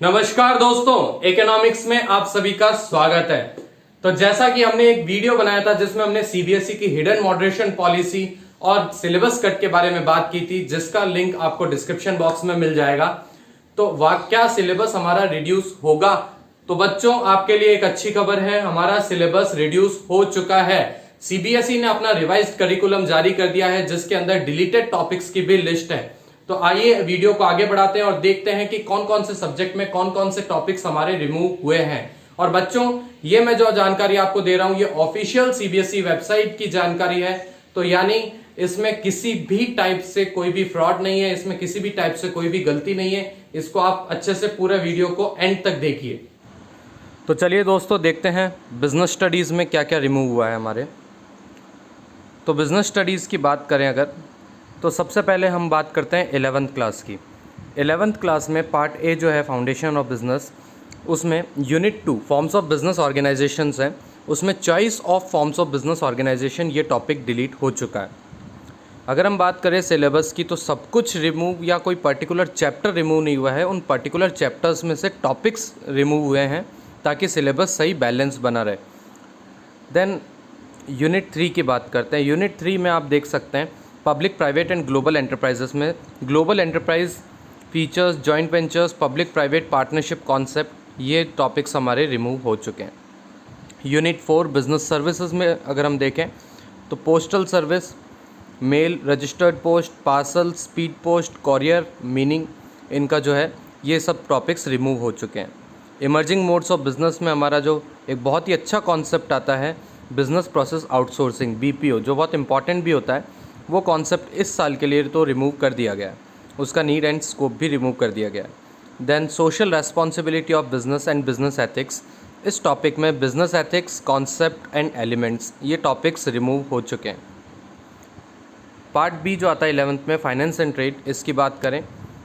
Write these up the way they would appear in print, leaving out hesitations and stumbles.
नमस्कार दोस्तों, इकोनॉमिक्स में आप सभी का स्वागत है। तो जैसा कि हमने एक वीडियो बनाया था जिसमें हमने सीबीएसई की हिडन मॉडरेशन पॉलिसी और सिलेबस कट के बारे में बात की थी, जिसका लिंक आपको डिस्क्रिप्शन बॉक्स में मिल जाएगा। तो क्या सिलेबस हमारा रिड्यूस होगा? तो बच्चों, आपके लिए एक अच्छी खबर है, हमारा सिलेबस रिड्यूस हो चुका है। सीबीएसई ने अपना रिवाइज्ड करिकुलम जारी कर दिया है, जिसके अंदर डिलीटेड टॉपिक्स की भी लिस्ट है। तो आइए वीडियो को आगे बढ़ाते हैं और देखते हैं कि कौन कौन से सब्जेक्ट में कौन कौन से टॉपिक्स हमारे रिमूव हुए हैं। और बच्चों, ये मैं जो जानकारी आपको दे रहा हूं, ये ऑफिशियल सीबीएसई वेबसाइट की जानकारी है। तो यानी इसमें किसी भी टाइप से कोई भी फ्रॉड नहीं है, इसमें किसी भी टाइप से कोई भी गलती नहीं है। इसको आप अच्छे से पूरे वीडियो को एंड तक देखिए। तो चलिए दोस्तों, देखते हैं बिजनेस स्टडीज में क्या क्या रिमूव हुआ है हमारे। तो बिजनेस स्टडीज की बात करें अगर, तो सबसे पहले हम बात करते हैं 11th क्लास की। 11th क्लास में पार्ट ए जो है फाउंडेशन ऑफ बिजनेस, उसमें unit 2 forms of business organisations है, उसमें choice of forms of business organisation ये टॉपिक डिलीट हो चुका है। अगर हम बात करें सिलेबस की, तो सब कुछ रिमूव या कोई पर्टिकुलर चैप्टर रिमूव नहीं हुआ है, उन पर्टिकुलर चैप्टर्स में से टॉपिक्स रिमूव हुए हैं ताकि सिलेबस सही बैलेंस बना रहे। देन यूनिट 3 की बात करते हैं। यूनिट 3 में आप देख सकते हैं public private and global enterprises में global enterprise features, joint ventures, public private partnership concept, ये टॉपिक्स हमारे रिमूव हो चुके हैं। यूनिट 4 बिजनेस सर्विसेज में अगर हम देखें तो postal service, mail, registered post, parcel, speed post, courier, meaning, इनका जो है ये सब टॉपिक्स रिमूव हो चुके हैं। इमर्जिंग मोड्स ऑफ बिजनेस में हमारा जो एक बहुत ही अच्छा कॉन्सेप्ट आता है बिजनेस प्रोसेस आउटसोर्सिंग, बीपीओ, जो बहुत इंपॉर्टेंट भी होता है, वो कॉन्सेप्ट इस साल के लिए तो रिमूव कर दिया गया है, उसका नीड एंड स्कोप भी रिमूव कर दिया गया है। Then social responsibility of business and business ethics, इस टॉपिक में business ethics, concept and elements, ये टॉपिक्स रिमूव हो चुके हैं। पार्ट बी जो आता है 11th में फाइनेंस एंड ट्रेड, इसकी बात करें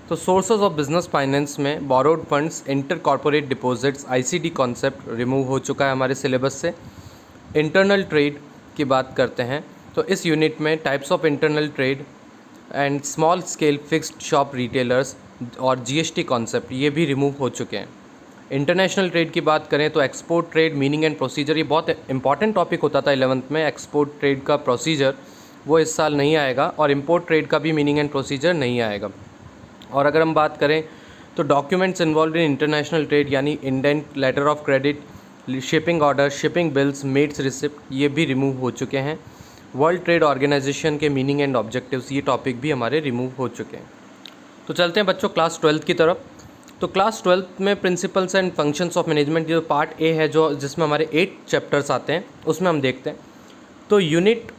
तो सोर्सेज ऑफ बिजनेस फाइनेंस में borrowed funds, inter corporate deposits, ICD concept remove हो चुका है हमारे सिलेबस से। इंटरनल ट्रेड की बात करते हैं तो इस यूनिट में types of internal trade and small scale fixed shop retailers और जीएसटी कॉन्सेप्ट, ये भी रिमूव हो चुके हैं। इंटरनेशनल ट्रेड की बात करें तो export trade, meaning and procedure, ये बहुत इंपॉर्टेंट टॉपिक होता था 11th में। एक्सपोर्ट ट्रेड का प्रोसीजर वो इस साल नहीं आएगा और इम्पोर्ट ट्रेड का भी मीनिंग एंड प्रोसीजर नहीं आएगा। और अगर हम बात करें तो documents involve in international trade, यानी indent, letter of credit, shipping order, shipping bills, mates receipt, ये भी रिमूव हो चुके हैं। वर्ल्ड ट्रेड ऑर्गेनाइजेशन के मीनिंग एंड ऑब्जेक्टिव्स, ये टॉपिक भी हमारे रिमूव हो चुके हैं। तो चलते हैं बच्चों क्लास 12th की तरफ। तो क्लास 12th में principles and functions of management, जो पार्ट ए है, जो जिसमें हमारे 8 चैप्टर्स आते हैं, उसमें हम देखते हैं। तो यूनिट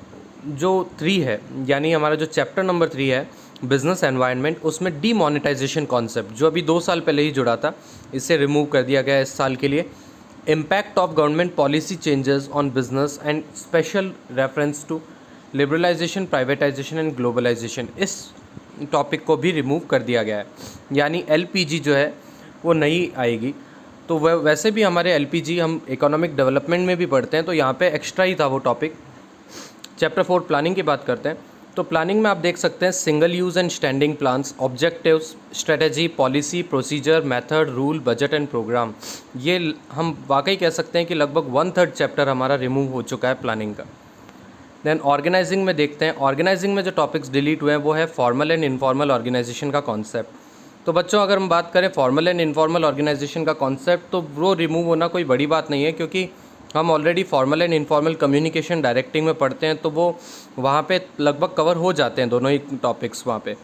जो 3 है, यानी हमारा जो चैप्टर नंबर 3 है बिजनेस एनवायरनमेंट, उसमें डीमोनेटाइजेशन कॉन्सेप्ट, जो अभी 2 साल पहले ही जुड़ा था, इसे रिमूव कर दिया गया इस साल के लिए। Impact of government policy changes on business and special reference to liberalisation, privatisation and globalisation, इस टॉपिक को भी रिमूव कर दिया गया है। यानी एलपीजी जो है वो नहीं आएगी। तो वह वैसे भी हमारे एलपीजी हम इकोनॉमिक डेवलपमेंट में भी पढ़ते हैं, तो यहाँ पे एक्स्ट्रा ही था वो टॉपिक। चैप्टर 4 प्लानिंग की बात करते हैं तो प्लानिंग में आप देख सकते हैं single use and standing plans, objectives, strategy, policy, procedure, method, rule, budget and programme, ये हम वाकई कह सकते हैं कि लगभग 1/3 चैप्टर हमारा रिमूव हो चुका है प्लानिंग का। देन ऑर्गेनाइजिंग में देखते हैं। ऑर्गेनाइजिंग में जो टॉपिक्स डिलीट हुए हैं वो है फॉर्मल एंड इनफॉर्मल ऑर्गेनाइजेशन का कॉन्सेप्ट। तो बच्चों, अगर हम बात करें फॉर्मल एंड इनफॉर्मल ऑर्गेनाइजेशन का कॉन्सेप्ट, तो वो रिमूव होना कोई बड़ी बात नहीं है, क्योंकि हम already formal and informal communication directing में पढ़ते हैं, तो वो वहाँ पे लगभग कवर हो जाते हैं दोनों ही टॉपिक्स वहाँ पे।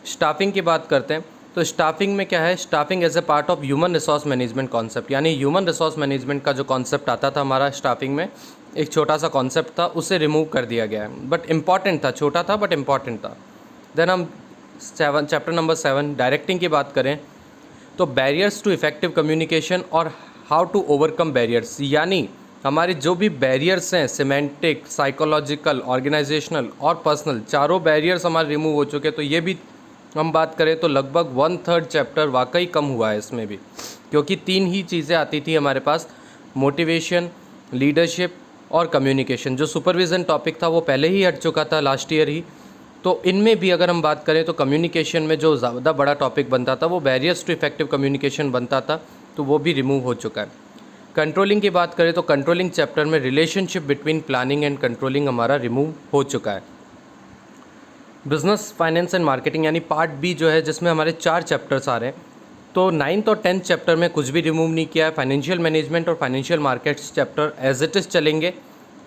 स्टाफिंग की बात करते हैं तो स्टाफिंग में क्या है, staffing as a part of human resource management concept, यानी ह्यूमन रिसोर्स मैनेजमेंट का जो कॉन्सेप्ट आता था हमारा स्टाफिंग में, एक छोटा सा कॉन्सेप्ट था, उसे रिमूव कर दिया गया है, बट इम्पॉर्टेंट था, छोटा था बट इम्पॉर्टेंट था। देन हम चैप्टर नंबर 7 डायरेक्टिंग की बात करें तो बैरियर्स टू इफेक्टिव कम्युनिकेशन और हाउ टू ओवरकम बैरियर्स, यानी हमारे जो भी बैरियर्स हैं, सिमेंटिक, साइकोलॉजिकल, ऑर्गेनाइजेशनल और पर्सनल, चारों बैरियर्स हमारे रिमूव हो चुके हैं। तो ये भी हम बात करें तो लगभग 1/3 चैप्टर वाकई कम हुआ है इसमें भी, क्योंकि 3 ही चीज़ें आती थी हमारे पास, मोटिवेशन, लीडरशिप और कम्युनिकेशन। जो सुपरविज़न टॉपिक था वो पहले ही हट चुका था लास्ट ईयर ही, तो इनमें भी अगर हम बात करें तो कम्युनिकेशन में जो ज़्यादा बड़ा टॉपिक बनता था वो बैरियर्स टू इफेक्टिव कम्युनिकेशन बनता था, तो वो भी रिमूव हो चुका है। कंट्रोलिंग की बात करें तो कंट्रोलिंग चैप्टर में relationship between planning and controlling हमारा रिमूव हो चुका है। बिजनेस फाइनेंस एंड मार्केटिंग यानी पार्ट बी जो है, जिसमें हमारे 4 चैप्टर्स आ रहे हैं, तो 9th और 10th चैप्टर में कुछ भी रिमूव नहीं किया है। फाइनेंशियल मैनेजमेंट और financial markets chapter as it is चलेंगे।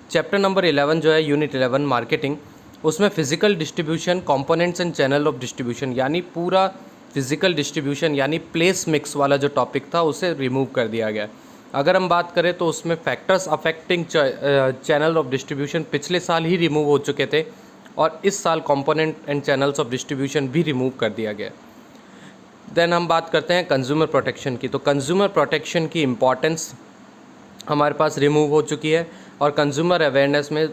चैप्टर नंबर 11 जो है यूनिट 11 मार्केटिंग, उसमें physical distribution, components and channel of distribution यानी पूरा फिजिकल डिस्ट्रीब्यूशन यानी प्लेस मिक्स वाला जो टॉपिक था उसे रिमूव कर दिया गया। अगर हम बात करें तो उसमें factors affecting channel of distribution पिछले साल ही रिमूव हो चुके थे और इस साल component and channels of distribution भी रिमूव कर दिया गया। देन हम बात करते हैं कंज्यूमर प्रोटेक्शन की। तो कंज्यूमर प्रोटेक्शन की इम्पॉर्टेंस हमारे पास रिमूव हो चुकी है और कंज्यूमर अवेयरनेस में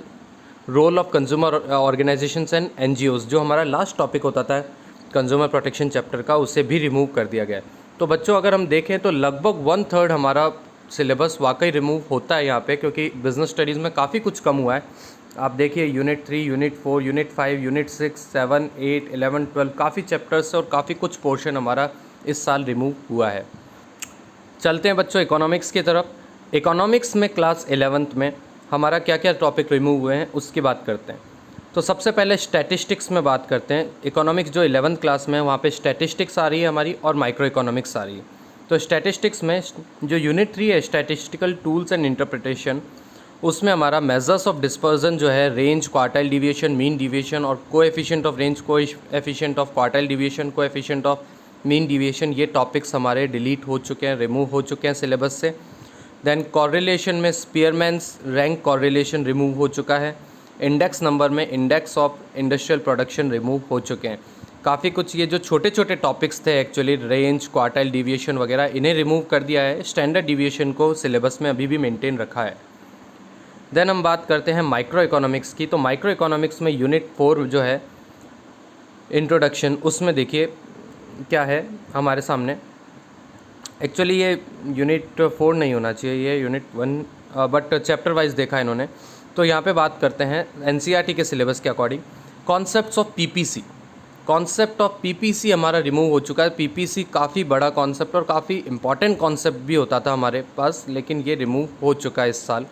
role of consumer organisations and NGOs, जो हमारा लास्ट टॉपिक होता था कंज्यूमर प्रोटेक्शन चैप्टर का, उसे भी रिमूव कर दिया गया है। तो बच्चों अगर हम देखें तो लगभग 1/3 हमारा सिलेबस वाकई रिमूव होता है यहाँ पे, क्योंकि बिजनेस स्टडीज़ में काफ़ी कुछ कम हुआ है। आप देखिए यूनिट 3, यूनिट 4, यूनिट 5, यूनिट 6, 7, 8, 11, 12 काफ़ी चैप्टर्स और काफ़ी कुछ पोर्शन हमारा इस साल रिमूव हुआ है। चलते हैं बच्चों इकोनॉमिक्स की तरफ। इकोनॉमिक्स में क्लास 11th में हमारा क्या क्या टॉपिक रिमूव हुए हैं उसकी बात करते हैं। तो सबसे पहले स्टैटिस्टिक्स में बात करते हैं। इकोनॉमिक्स जो 11th क्लास में है वहाँ पे स्टैटिस्टिक्स आ रही है हमारी और माइक्रो इकोनॉमिक्स आ रही है। तो स्टैटिस्टिक्स में जो यूनिट 3 है स्टैटिस्टिकल टूल्स एंड इंटरप्रिटेशन, उसमें हमारा मेजर्स ऑफ डिस्पर्जन जो है, range, quartile deviation, mean deviation और coefficient of range, coefficient of quartile deviation, coefficient of mean deviation, ये टॉपिक्स हमारे डिलीट हो चुके हैं, रिमूव हो चुके हैं सिलेबस से। देन कॉरिलेशन में स्पीयरमैन्स रैंक कॉरिलेशन रिमूव हो चुका है। इंडेक्स नंबर में index of industrial production remove हो चुके हैं। काफ़ी कुछ ये जो छोटे छोटे टॉपिक्स थे एक्चुअली, रेंज, क्वार्टाइल डिविएशन वगैरह, इन्हें रिमूव कर दिया है। स्टैंडर्ड डिविएशन को सिलेबस में अभी भी मेंटेन रखा है। देन हम बात करते हैं माइक्रो इकोनॉमिक्स की। तो माइक्रो इकोनॉमिक्स में यूनिट 4 जो है इंट्रोडक्शन, उसमें देखिए क्या है हमारे सामने। एक्चुअली ये यूनिट 4 नहीं होना चाहिए, ये यूनिट 1, बट चैप्टर वाइज देखा है इन्होंने। तो यहाँ पे बात करते हैं एनसीईआरटी के सिलेबस के according concepts of PPC. Concept of PPC हमारा रिमूव हो चुका है। पीपीसी काफ़ी बड़ा कॉन्सेप्ट और काफ़ी इंपॉर्टेंट कॉन्सेप्ट भी होता था हमारे पास, लेकिन ये रिमूव हो चुका है इस साल।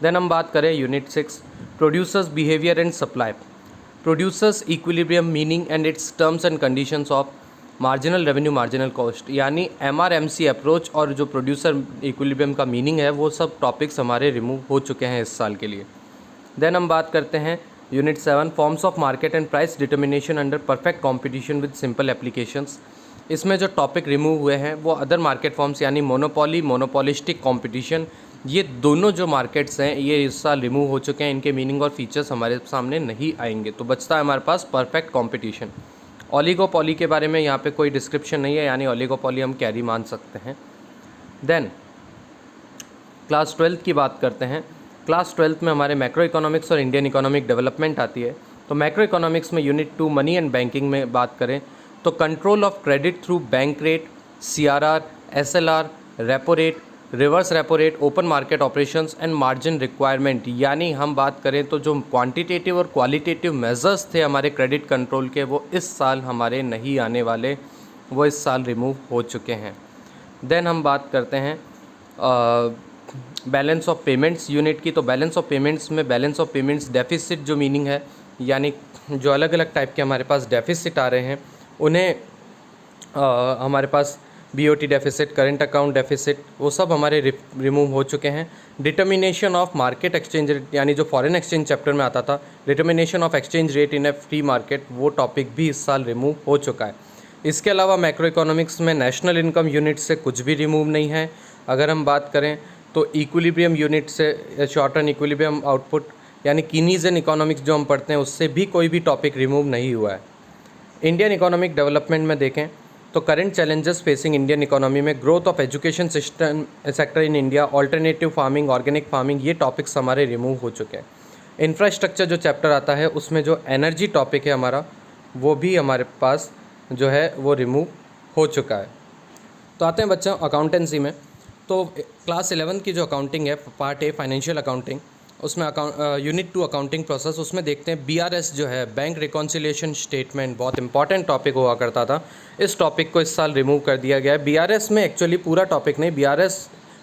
देन हम बात करें unit 6 producers behaviour and supply. Producers equilibrium meaning and it's terms and conditions of marginal revenue marginal cost, यानी MRMC अप्रोच और जो प्रोड्यूसर इक्विलिब्रियम का मीनिंग है, वो सब टॉपिक्स हमारे रिमूव हो चुके हैं इस साल के लिए। देन हम बात करते हैं unit 7 forms of market and price determination under perfect competition with simple applications. इसमें जो टॉपिक रिमूव हुए हैं वो अदर मार्केट फॉर्म्स यानी मोनोपोली, मोनोपोलिस्टिक कॉम्पिटिशन, ये दोनों जो मार्केट्स हैं ये इस साल रिमूव हो चुके हैं। इनके मीनिंग और फीचर्स हमारे सामने नहीं आएंगे। तो बचता है हमारे पास परफेक्ट कॉम्पिटिशन। ओलिगोपॉली के बारे में यहाँ पे कोई डिस्क्रिप्शन नहीं है, यानी ओलिगोपॉली हम कैरी मान सकते हैं। देन क्लास 12 की बात करते हैं। क्लास 12 में हमारे मैक्रो इकोनॉमिक्स और इंडियन इकोनॉमिक डेवलपमेंट आती है। तो मैक्रो इकोनॉमिक्स में यूनिट 2 मनी एंड बैंकिंग में बात करें तो control of credit through bank rate, CRR, SLR, repo rate, reverse repo rate, open market operations and margin requirement, यानी हम बात करें तो जो क्वांटिटेटिव और क्वालिटेटिव मेजर्स थे हमारे क्रेडिट कंट्रोल के, वो इस साल हमारे नहीं आने वाले, वो इस साल रिमूव हो चुके हैं। देन हम बात करते हैं बैलेंस ऑफ पेमेंट्स यूनिट की। तो बैलेंस ऑफ पेमेंट्स में बैलेंस ऑफ पेमेंट्स डेफिसिट जो मीनिंग है, यानी जो अलग अलग टाइप के हमारे पास डेफिसिट आ रहे हैं उन्हें हमारे पास BOT deficit, current account deficit, वो सब हमारे रिमूव हो चुके हैं। Determination of market exchange rate, यानी जो फॉरेन एक्सचेंज चैप्टर में आता था, determination of exchange rate in A free market, वो टॉपिक भी इस साल रिमूव हो चुका है। इसके अलावा मैक्रो इकोनॉमिक्स में नेशनल इनकम यूनिट से कुछ भी रिमूव नहीं है। अगर हम बात करें तो इक्विलिब्रियम यूनिट से, शॉर्ट रन इक्विलिब्रियम आउटपुट यानी कीनीज एंड इकोनॉमिक्स जो हम पढ़ते हैं, उससे भी कोई भी टॉपिक रिमूव नहीं हुआ है। इंडियन इकोनॉमिक डेवलपमेंट में देखें तो current challenges facing Indian economy में growth of education system sector in India, alternative farming, organic farming, ये टॉपिक्स हमारे रिमूव हो चुके हैं। इंफ्रास्ट्रक्चर जो चैप्टर आता है उसमें जो एनर्जी टॉपिक है हमारा, वो भी हमारे पास जो है वो रिमूव हो चुका है। तो आते हैं बच्चों अकाउंटेंसी में। तो क्लास 11 की जो अकाउंटिंग है, पार्ट ए फाइनेंशियल अकाउंटिंग, उसमें यूनिट 2 अकाउंटिंग प्रोसेस, उसमें देखते हैं BRS जो है, बैंक रिकॉन्सिलिएशन स्टेटमेंट, बहुत इंपॉर्टेंट टॉपिक हुआ करता था। इस टॉपिक को इस साल रिमूव कर दिया गया है। BRS में एक्चुअली पूरा टॉपिक नहीं, BRS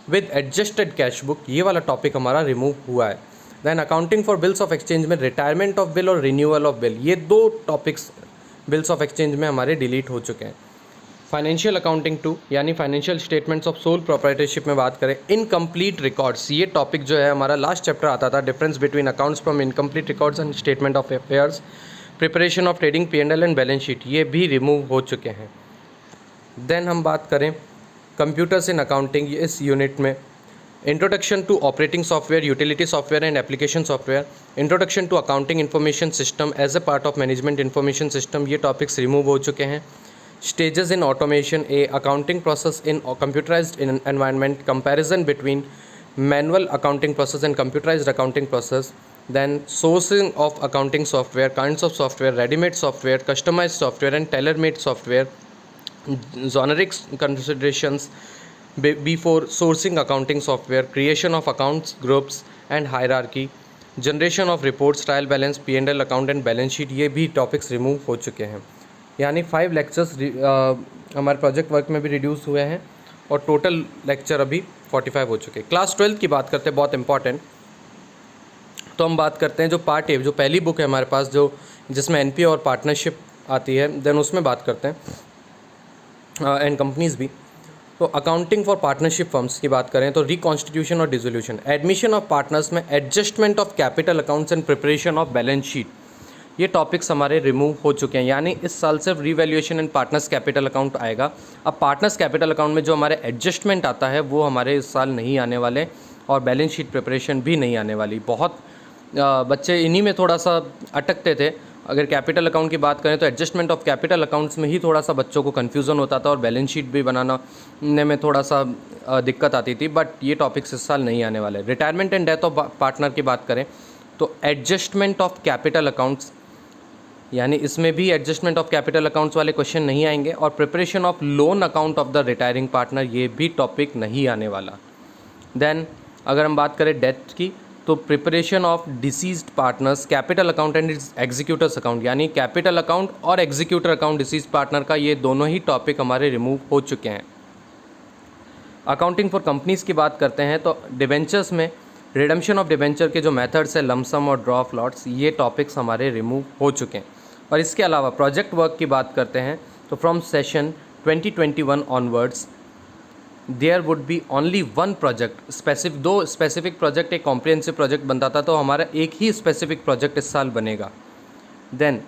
with adjusted cash book, ये वाला टॉपिक हमारा रिमूव हुआ है। Then accounting for bills of exchange में रिटायरमेंट ऑफ बिल और रिन्यूअल ऑफ बिल, ये 2 टॉपिक्स बिल्स ऑफ एक्सचेंज में हमारे डिलीट हो चुके हैं। फाइनेंशियल अकाउंटिंग 2 यानी financial statements of sole proprietorship में बात करें, इनकम्प्लीट रिकॉर्ड्स, ये टॉपिक जो है हमारा लास्ट चैप्टर आता था, difference between accounts from incomplete records and statement of affairs, preparation of trading P&L and balance sheet, ये भी रिमूव हो चुके हैं। देन हम बात करें कंप्यूटर्स इन अकाउंटिंग, इस यूनिट में introduction to operating software, utility software and application software, introduction to accounting information system as a part of management information system, ये टॉपिक्स रिमूव हो चुके हैं। Stages in automation, a accounting process in computerized environment, comparison between manual accounting process and computerized accounting process, then sourcing of accounting software, kinds of software, ready-made software, customized software and tailor-made software, generic considerations before sourcing accounting software, creation of accounts groups and hierarchy, generation of reports, trial balance, P&L account and balance sheet, ये भी topics remove हो चुके हैं। यानी 5 lectures हमारे project work में भी reduce हुए हैं और टोटल लेक्चर अभी 45 हो चुके हैं। क्लास 12 की बात करते हैं, बहुत इंपॉर्टेंट। तो हम बात करते हैं जो पार्ट ए, जो पहली बुक है हमारे पास, जो जिसमें NPA और पार्टनरशिप आती है, देन उसमें बात करते हैं एंड कंपनीज भी। तो अकाउंटिंग फॉर पार्टनरशिप फर्म्स की बात करें तो रिकॉन्स्टिट्यूशन और डिसोल्यूशन, एडमिशन ऑफ पार्टनर्स में adjustment of capital accounts and preparation of balance sheet, ये टॉपिक्स हमारे रिमूव हो चुके हैं। यानी इस साल सिर्फ revaluation and partners capital account आएगा। अब पार्टनर्स कैपिटल अकाउंट में जो हमारे एडजस्टमेंट आता है वो हमारे इस साल नहीं आने वाले, और बैलेंस शीट प्रिपरेशन भी नहीं आने वाली। बहुत बच्चे इन्हीं में थोड़ा सा अटकते थे। अगर कैपिटल अकाउंट की बात करें तो एडजस्टमेंट ऑफ कैपिटल अकाउंट्स में ही थोड़ा सा बच्चों को कन्फ्यूज़न होता था और बैलेंस शीट भी बनाने में थोड़ा सा दिक्कत आती थी, बट ये टॉपिक्स इस साल नहीं आने वाले। Retirement and death of partner की बात करें तो एडजस्टमेंट ऑफ कैपिटल अकाउंट्स, यानी इसमें भी एडजस्टमेंट ऑफ कैपिटल अकाउंट्स वाले क्वेश्चन नहीं आएंगे, और preparation of loan account of the retiring partner, ये भी टॉपिक नहीं आने वाला। देन अगर हम बात करें डेथ की तो preparation of deceased partners, capital account and executors account, यानी कैपिटल अकाउंट और एग्जीक्यूटर अकाउंट डिसीज्ड पार्टनर का, ये दोनों ही टॉपिक हमारे रिमूव हो चुके हैं। अकाउंटिंग फॉर कंपनीज़ की बात करते हैं तो डिबेंचर्स में रिडम्पशन ऑफ डिबेंचर के जो मेथड्स है, लमसम और ड्रॉ ऑफ लॉट्स, ये टॉपिक्स हमारे रिमूव हो चुके हैं। और इसके अलावा प्रोजेक्ट वर्क की बात करते हैं तो from session 2021 onwards there would be only 1 project, specific project, एक कॉम्प्रिहेंसिव प्रोजेक्ट बनता था, तो हमारा एक ही स्पेसिफिक प्रोजेक्ट इस साल बनेगा। देन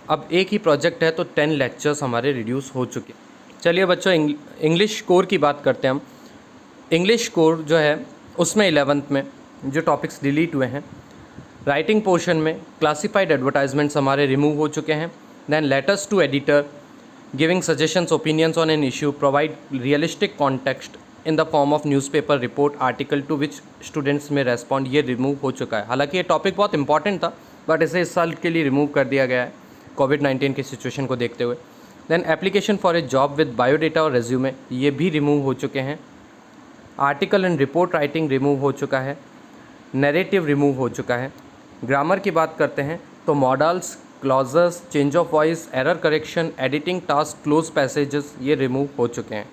अब एक ही प्रोजेक्ट है तो 10 लेक्चर्स हमारे रिड्यूस हो चुके। चलिए बच्चों, इंग्लिश कोर की बात करते हैं हम। इंग्लिश कोर जो है उसमें 11th में जो टॉपिक्स डिलीट हुए हैं, राइटिंग पोर्शन में क्लासिफाइड एडवर्टाइजमेंट्स हमारे रिमूव हो चुके हैं। Then letters to editor, giving suggestions opinions on an issue, provide realistic context in the form of newspaper report article to which students में रेस्पॉन्ड, ये remove हो चुका है। हालांकि ये टॉपिक बहुत इंपॉर्टेंट था, बट इसे इस साल के लिए रिमूव कर दिया गया है कोविड-19 की सिचुएशन को देखते हुए। Then application for a job with biodata और रेज्यूमे, ये भी रिमूव हो चुके हैं। Article and report writing remove हो चुका है। नैरेटिव रिमूव हो चुका है। ग्रामर की बात करते हैं तो models, clauses, change of voice, error correction, editing task, close passages, ये रिमूव हो चुके हैं।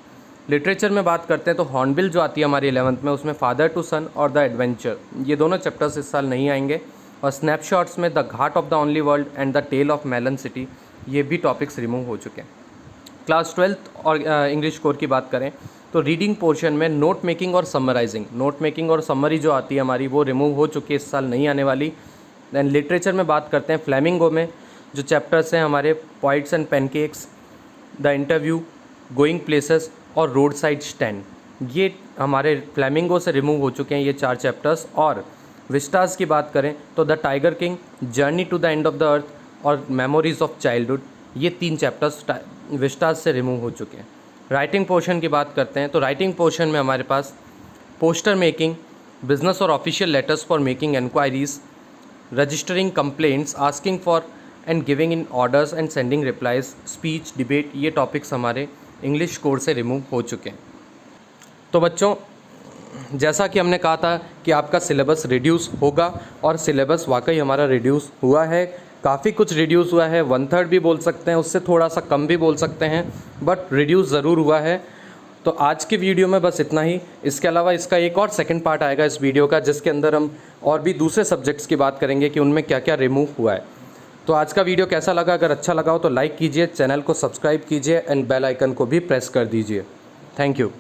लिटरेचर में बात करते हैं तो हॉर्नबिल जो आती है हमारी 11th में, उसमें फादर टू सन और द एडवेंचर, ये दोनों चैप्टर्स इस साल नहीं आएंगे। और स्नैपशॉट्स में the ghat of the only world and the tale of melon city, ये भी टॉपिक्स रिमूव हो चुके हैं। क्लास 12th और इंग्लिश कोर की बात करें तो रीडिंग पोर्शन में नोट मेकिंग और समराइजिंग, नोट मेकिंग और समरी जो आती है हमारी, वो रिमूव हो चुकी है, इस साल नहीं आने वाली। दैन लिटरेचर में बात करते हैं, फ्लेमिंगो में जो चैप्टर्स हैं हमारे, poets and pancakes, the interview, going places और रोड साइड स्टैंड, ये हमारे फ्लेमिंगो से रिमूव हो चुके हैं, ये 4 चैप्टर्स। और विस्टास की बात करें तो the tiger king, journey to the end of the earth और मेमोरीज ऑफ चाइल्डहुड, ये 3 चैप्टर्स विस्टास से रिमूव हो चुके हैं। राइटिंग पोर्शन की बात करते हैं तो राइटिंग पोर्शन में हमारे पास पोस्टर मेकिंग, बिजनेस और official letters for making inquiries, registering complaints, asking for and giving in orders and sending replies, speech, debate, ये टॉपिक्स हमारे इंग्लिश कोर्स से रिमूव हो चुके हैं। तो बच्चों, जैसा कि हमने कहा था कि आपका सिलेबस रिड्यूस होगा, और सिलेबस वाकई हमारा रिड्यूस हुआ है, काफ़ी कुछ रिड्यूस हुआ है, 1/3 भी बोल सकते हैं, उससे थोड़ा सा कम भी बोल सकते हैं, बट रिड्यूस ज़रूर हुआ है। तो आज की वीडियो में बस इतना ही। इसके अलावा इसका एक और सेकंड पार्ट आएगा इस वीडियो का, जिसके अंदर हम और भी दूसरे सब्जेक्ट्स की बात करेंगे कि उनमें क्या क्या रिमूव हुआ है। तो आज का वीडियो कैसा लगा? अगर अच्छा लगा हो तो लाइक कीजिए, चैनल को सब्सक्राइब कीजिए एंड बेल आइकन को भी प्रेस कर दीजिए। Thank you.